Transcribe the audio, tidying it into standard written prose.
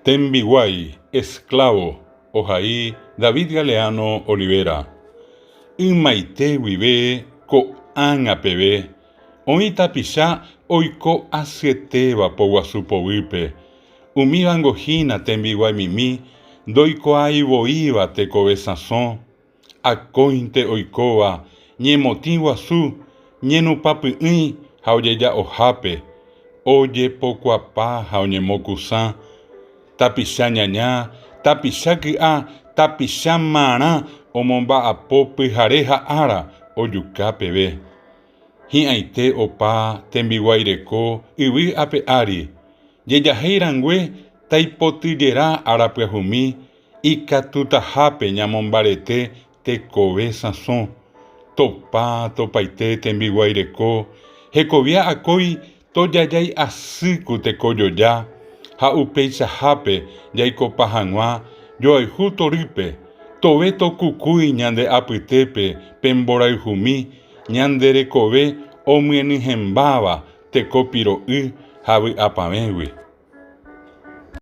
Tembiguay, esclavo, Ojaí, David Galeano Olivera. Inmaite vive, ko'an apeve. Oita pisá, oiko asieteva po guasupovipe. Umivangojina tembiguay mimi, doikoai voiva tekove sazón. Akointe oikova, ñemotĩ guasu, ñenupapy'ỹi ha ojeja ohápe. Ojepokuaapa ha oñemokusã. Tapicha ñaña, tapicha ky'a, tapicha marã omomba'apo pyhare ha ára ojuka peve. Hi'ãite opa tembiguaireko yvy ápe ári. Jejahéirangue taipotyjera ára pyahumi ikatutahápe ñamombarete tekove sazón. Topa topaite tembiguaireko hekovia akói tojajái asýku tekojoja ha upeichahápe jaikopa hag̃ua joayhu torýpe tove tokukúi ñande apytépe pemborayhumi ñanderekove omyenyhẽmbáva teko piro'y ha vy'apavẽgui.